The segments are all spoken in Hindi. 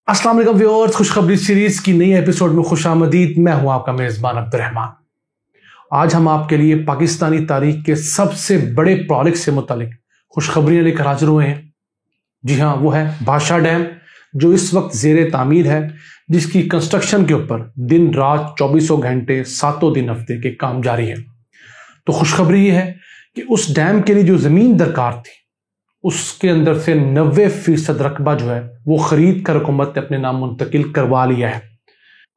अस्सलाम वालेकुम व्यूअर्स, खुशखबरी सीरीज की नई एपिसोड में खुशामदीद। मैं हूं आपका मेजबान अब्दुर्रहमान। आज हम आपके लिए पाकिस्तानी तारीख के सबसे बड़े प्रोजेक्ट से मुतालिक खुशखबरियां लेकर हाजिर हुए हैं। जी हां, वो है भाषा डैम, जो इस वक्त जेर तामीर है, जिसकी कंस्ट्रक्शन के ऊपर दिन रात 24 घंटे 7 दिन हफ्ते के काम जारी है। तो खुशखबरी ये है कि उस डैम के लिए जो जमीन दरकार थी, उसके अंदर से 90% रकबा जो है वो खरीद कर हुकूमत ने अपने नाम मुंतकिल करवा लिया है।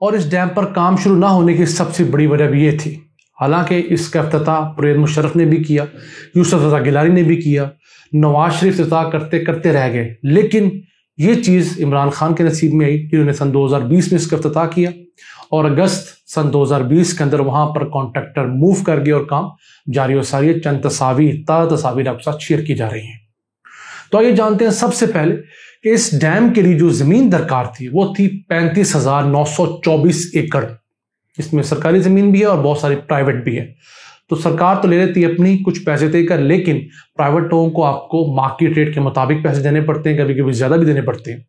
और इस डैम पर काम शुरू ना होने की सबसे बड़ी वजह भी ये थी, हालांकि इसका इफ्तिताह परवेज़ मुशर्रफ ने भी किया, यूसुफ रज़ा गिलानी ने भी किया, नवाज शरीफ इफ्तिताह करते करते रह गए, लेकिन ये चीज़ इमरान खान के नसीब में आई, जिन्होंने सन 2020 में इसका इफ्तिताह किया और अगस्त सन 2020 के अंदर वहां पर कॉन्ट्रैक्टर मूव कर गए और काम जारी और सारी है। चंद तस्वीर आपके साथ शेयर की जा रही हैं। तो आइए जानते हैं सबसे पहले कि इस डैम के लिए जो जमीन दरकार थी वो थी 35,924 एकड़। इसमें सरकारी जमीन भी है और बहुत सारी प्राइवेट भी है। तो सरकार तो ले लेती है अपनी कुछ पैसे देकर, लेकिन प्राइवेट लोगों को आपको मार्केट रेट के मुताबिक पैसे देने पड़ते हैं, कभी कभी ज्यादा भी देने पड़ते हैं।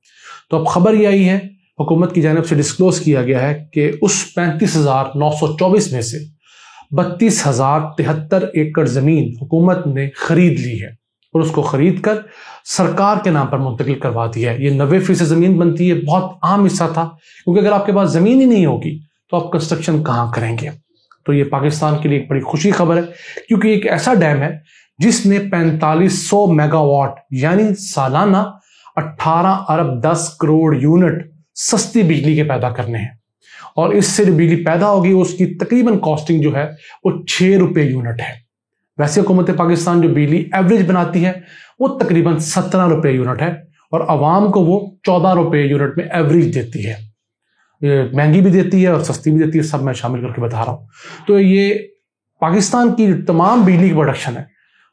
तो अब खबर ये आई है, हुकूमत की जानिब से डिस्क्लोज किया गया है कि उस 35,924 में से 32,073 एकड़ जमीन हुकूमत ने खरीद ली है और उसको खरीद कर सरकार के नाम पर मुंतकिल करवा दिया है। ये 90% जमीन बनती है, बहुत आम हिस्सा था, क्योंकि अगर आपके पास जमीन ही नहीं होगी तो आप कंस्ट्रक्शन कहां करेंगे। तो ये पाकिस्तान के लिए एक बड़ी खुशी खबर है, क्योंकि एक ऐसा डैम है जिसने 4500 मेगावाट यानी सालाना 18 अरब 10 करोड़ यूनिट सस्ती बिजली के पैदा करने हैं। और इससे जो बिजली पैदा होगी उसकी तकरीबन कॉस्टिंग जो है वो 6 रुपए यूनिट है। वैसे हुकूमत पाकिस्तान जो बिजली एवरेज बनाती है वो तकरीबन 17 रुपए यूनिट है और आवाम को वो 14 रुपए यूनिट में एवरेज देती है। महंगी भी देती है और सस्ती भी देती है, सब मैं शामिल करके बता रहा हूं। तो ये पाकिस्तान की तमाम बिजली की प्रोडक्शन है,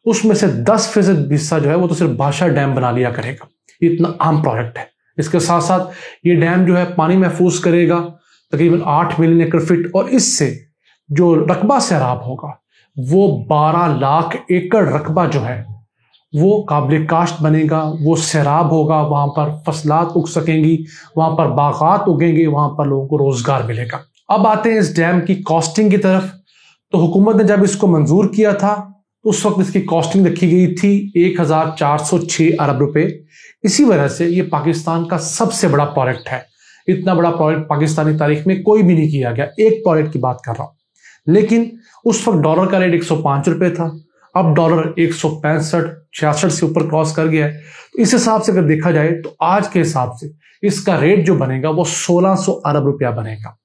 उसमें से 10% हिस्सा जो है वो तो सिर्फ भाषा डैम बना लिया करेगा। ये इतना आम प्रोजेक्ट है। इसके साथ साथ ये डैम जो है पानी महफूज करेगा तकरीबन 8 मिलियन एकड़ फीट, और इससे जो रकबा सैराब होगा वो 12 लाख एकड़ रकबा जो है वो काबिल काश्त बनेगा, वो सैराब होगा, वहां पर फसलात उग सकेंगी, वहां पर बागात उगेंगे, वहां पर लोगों को रोजगार मिलेगा। अब आते हैं इस डैम की कॉस्टिंग की तरफ। तो हुकूमत ने जब इसको मंजूर किया था उस वक्त इसकी कॉस्टिंग रखी गई थी 1406 अरब रुपए। इसी वजह से ये पाकिस्तान का सबसे बड़ा प्रोजेक्ट है। इतना बड़ा प्रोजेक्ट पाकिस्तानी तारीख में कोई भी नहीं किया गया। एक प्रोजेक्ट की बात कर रहा हूं, लेकिन उस वक्त डॉलर का रेट 105 रुपए था, अब डॉलर 165-66 से ऊपर क्रॉस कर गया है। तो इस हिसाब से अगर देखा जाए तो आज के हिसाब से इसका रेट जो बनेगा वो 1600 अरब रुपया बनेगा।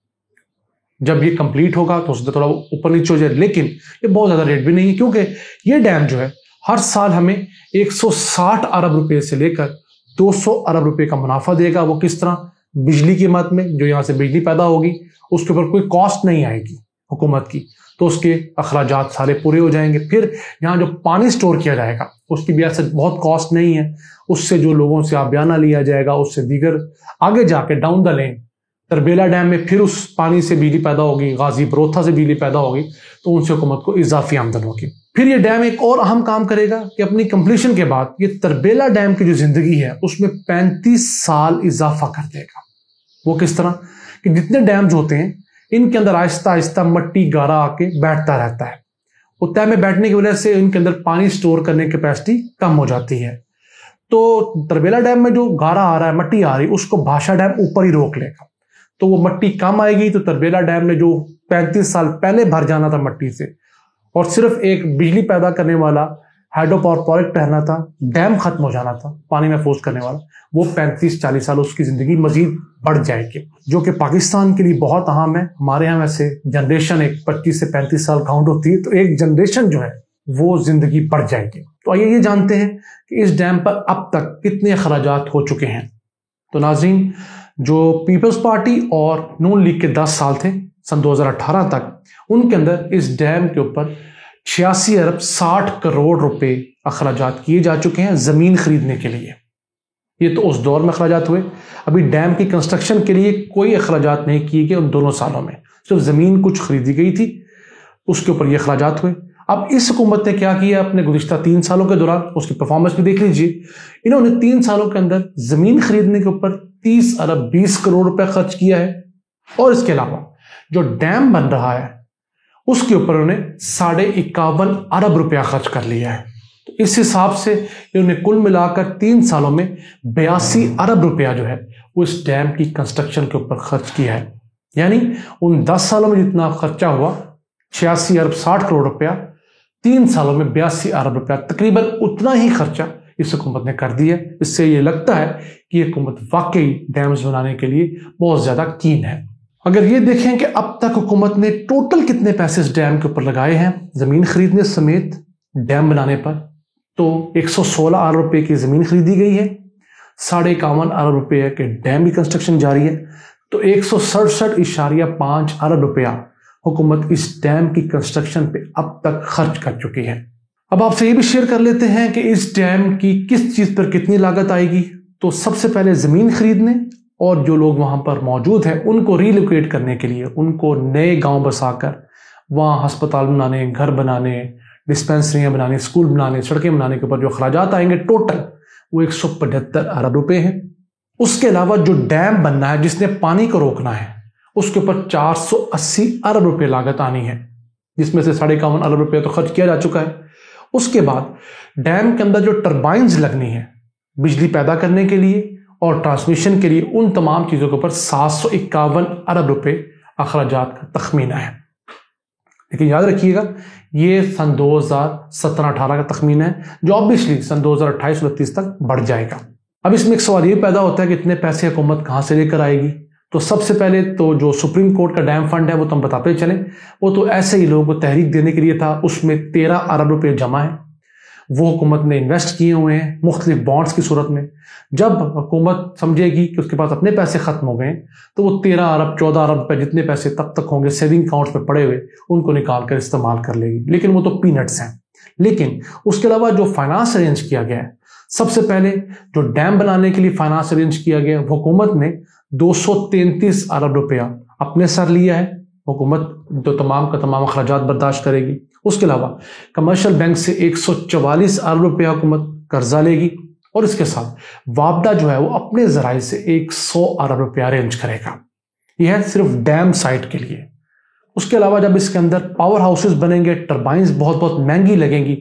जब ये कंप्लीट होगा तो उससे थोड़ा ऊपर नीचे हो जाए, लेकिन ये बहुत ज्यादा रेट भी नहीं है, क्योंकि ये डैम जो है हर साल हमें 160 अरब रुपए से लेकर 200 अरब रुपए का मुनाफा देगा। वो किस तरह? बिजली की कीमत में, जो यहां से बिजली पैदा होगी उसके ऊपर कोई कॉस्ट नहीं आएगी हुकूमत की, तो उसके अखराजात सारे पूरे हो जाएंगे। फिर यहाँ जो पानी स्टोर किया जाएगा उसकी भी ऐसे बहुत कॉस्ट नहीं है, उससे जो लोगों से आबियाना लिया जाएगा, उससे दीगर आगे जाके down the lane Tarbela dam में फिर उस पानी से बिजली पैदा होगी, गाजी बरोथा से बिजली पैदा होगी, तो उनसे हुकूमत को इजाफी आमदन होगी। फिर ये डैम एक और अहम काम करेगा कि अपनी कंप्लीशन के बाद ये तरबेला डैम की जो जिंदगी है उसमें 35 साल इजाफा कर देगा। वो किस तरह? कि जितने डैम्स होते हैं इनके अंदर आहिस्ता आहिस्ता मट्टी गारा आके बैठता रहता है। वो तय में बैठने की वजह से इनके अंदर पानी स्टोर करने की कैपेसिटी कम हो जाती है। तो तरबेला डैम में जो गारा आ रहा है, मट्टी आ रही है, उसको भाषा डैम ऊपर ही रोक लेगा, तो वो मट्टी कम आएगी। तो तरबेला डैम में जो 35 साल पहले भर जाना था मट्टी से और सिर्फ एक बिजली पैदा करने वाला हाइड्रो पावर प्रोजेक्ट रहना था, डैम खत्म हो जाना था पानी महफूज करने वाला, वो 35-40 साल उसकी जिंदगी मजीद बढ़ जाएगी, जो कि पाकिस्तान के लिए बहुत अहम है। हमारे यहाँ वैसे जनरेशन एक 25 से 35 साल काउंट होती है, तो एक जनरेशन जो है वो जिंदगी बढ़ जाएगी। तो आइए ये जानते हैं कि इस डैम पर अब तक कितने अखराजात हो चुके हैं। तो नाज़रीन, जो पीपल्स पार्टी और नून लीग के 10 साल थे सन 2018 तक, उनके अंदर इस डैम के ऊपर 86 अरब 60 करोड़ रुपए अखराजात किए जा चुके हैं जमीन खरीदने के लिए। ये तो उस दौर में अखराजात हुए। अभी डैम की कंस्ट्रक्शन के लिए कोई अखराजात नहीं किए गए उन दोनों सालों में, सिर्फ जमीन कुछ खरीदी गई थी, उसके ऊपर ये अखराजात हुए। अब इस हुकूमत ने क्या किया अपने गुज़िश्ता 3 सालों के दौरान, उसकी परफॉर्मेंस भी देख लीजिए। इन्होंने 3 सालों के अंदर ज़मीन खरीदने के ऊपर 30 अरब 20 करोड़ रुपए खर्च किया है, और इसके अलावा जो डैम बन रहा है उसके ऊपर उन्होंने 51.5 अरब रुपया खर्च कर लिया है। तो इस हिसाब से इन्होंने कुल मिलाकर 3 सालों में 82 अरब रुपया जो है वो इस डैम की कंस्ट्रक्शन के ऊपर खर्च किया है। यानी उन 10 सालों में जितना खर्चा हुआ 86 अरब 60 करोड़ रुपया, 3 सालों में 82 अरब रुपया, तकरीबन उतना ही खर्चा इस हुकूमत ने कर दिया। इससे ये लगता है कि ये हुकूमत वाकई डैम्स बनाने के लिए बहुत ज़्यादा कीन है। अगर ये देखें कि अब तक हुकूमत ने टोटल कितने पैसे इस डैम के ऊपर लगाए हैं ज़मीन खरीदने समेत डैम बनाने पर, तो 116 अरब रुपये की ज़मीन खरीदी गई है, 51.5 अरब रुपये के डैम की कंस्ट्रक्शन जारी है, तो 167.5 अरब रुपया हुकूमत इस डैम की कंस्ट्रक्शन पे अब तक खर्च कर चुकी है। अब आपसे ये भी शेयर कर लेते हैं कि इस डैम की किस चीज़ पर कितनी लागत आएगी। तो सबसे पहले ज़मीन खरीदने और जो लोग वहाँ पर मौजूद हैं उनको रीलोकेट करने के लिए, उनको नए गांव बसाकर वहाँ अस्पताल बनाने, घर बनाने, डिस्पेंसरियाँ बनाने, स्कूल बनाने, सड़कें बनाने के ऊपर जो खर्चात आएंगे टोटल वो 175 अरब रुपये हैं। उसके अलावा जो डैम बनना है जिसने पानी को रोकना है उसके ऊपर 480 अरब रुपये लागत आनी है, जिसमें से 51.5 अरब रुपये तो खर्च किया जा चुका है। उसके बाद डैम के अंदर जो टर्बाइन्स लगनी है बिजली पैदा करने के लिए और ट्रांसमिशन के लिए, उन तमाम चीज़ों के ऊपर 751 अरब रुपये अखराजात का तखमीना है। लेकिन याद रखिएगा ये सन 2017-18 का तखमीना है, जो ऑब्वियसली सन 2028-29 तक बढ़ जाएगा। अब इसमें एक सवाल ये पैदा होता है कि इतने पैसे हुकूमत कहाँ से लेकर आएगी। तो सबसे पहले तो जो सुप्रीम कोर्ट का डैम फंड है वो तो हम बताते चलें, वो तो ऐसे ही लोगों को तहरीक देने के लिए था। उसमें 13 अरब रुपये जमा है, वो हुकूमत ने इन्वेस्ट किए हुए हैं मुख्तलिफ बॉन्ड्स की सूरत में। जब हुकूमत समझेगी कि उसके पास अपने पैसे खत्म हो गए तो वो 13 अरब 14 अरब रुपये जितने पैसे तब तक होंगे सेविंग अकाउंट्स में पड़े हुए उनको निकाल कर इस्तेमाल कर लेगी, लेकिन वो तो पीनट्स हैं। लेकिन उसके अलावा जो फाइनेंस अरेंज किया गया है, सबसे पहले जो डैम बनाने के लिए फाइनेंस अरेंज किया गया है, हुकूमत ने 233 अरब रुपया अपने सर लिया है। हुकूमत जो तमाम का तमाम अखराजात बर्दाश्त करेगी। उसके अलावा कमर्शियल बैंक से 144 अरब रुपया हुकूमत कर्जा लेगी, और इसके साथ वापडा जो है वो अपने ज़राए से 100 अरब रुपया अरेंज करेगा। यह है सिर्फ डैम साइट के लिए। उसके अलावा जब इसके अंदर पावर हाउसेस बनेंगे, टर्बाइन्स बहुत बहुत महंगी लगेंगी,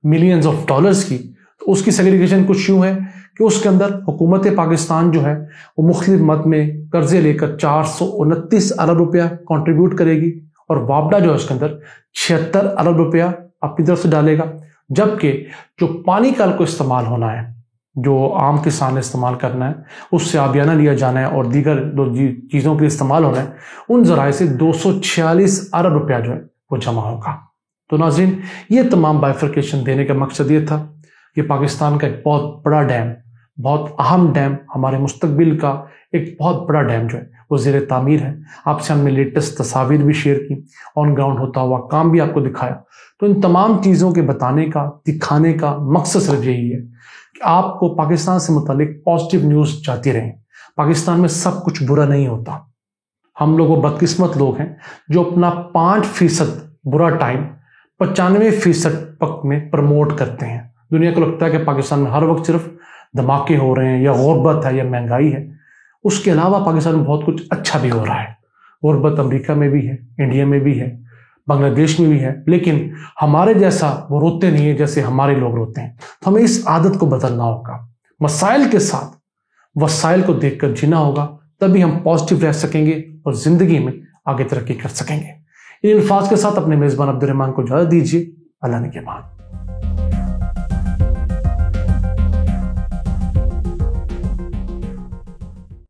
मिलियंस ऑफ डॉलर्स की, तो उसकी सेग्रीगेशन कुछ यूँ है कि उसके अंदर हुकूमत पाकिस्तान जो है वो मुख्तलिफ मद में कर्जे लेकर 429 अरब रुपया कंट्रीब्यूट करेगी, और वापडा जो है उसके अंदर 76 अरब रुपया अपनी तरफ से डालेगा। जबकि जो पानी का को इस्तेमाल होना है, जो आम किसान ने इस्तेमाल करना है, उससे आबियाना लिया जाना है और दीगर जो चीज़ों के लिए इस्तेमाल होना है, उन ज़राए से 246 अरब रुपया जो है वो जमा होगा। तो नाज़रीन, ये तमाम बाइफर्केशन देने का मकसद ये था कि पाकिस्तान का एक बहुत बड़ा डैम, बहुत अहम डैम, हमारे मुस्तकबिल का एक बहुत बड़ा डैम जो है वो ज़ेर तामीर है। आपसे हमने लेटेस्ट तस्वीर भी शेयर की, ऑन ग्राउंड होता हुआ काम भी आपको दिखाया। तो इन तमाम चीज़ों के बताने का, दिखाने का मकसद सिर्फ यही है कि आपको पाकिस्तान से मुतालिक पॉजिटिव न्यूज़ जाती रहे। पाकिस्तान में सब कुछ बुरा नहीं होता। हम लोग वो बदकिस्मत लोग हैं जो अपना 5% बुरा टाइम 95% पक में प्रमोट करते हैं। दुनिया को लगता है कि पाकिस्तान में हर वक्त सिर्फ धमाके हो रहे हैं, या गुर्बत है, या महंगाई है। उसके अलावा पाकिस्तान में बहुत कुछ अच्छा भी हो रहा है। गुर्बत अमेरिका में भी है, इंडिया में भी है, बांग्लादेश में भी है, लेकिन हमारे जैसा वो रोते नहीं है जैसे हमारे लोग रोते हैं। तो हमें इस आदत को बदलना होगा, मसाइल के साथ वसाइल को देखकर जीना होगा, तभी हम पॉजिटिव रह सकेंगे और ज़िंदगी में आगे तरक्की कर सकेंगे। इन अल्फाज के साथ अपने मेज़बान अब्दुल रहमान को इजाज़त दीजिए। अल्लाह ने के बाद।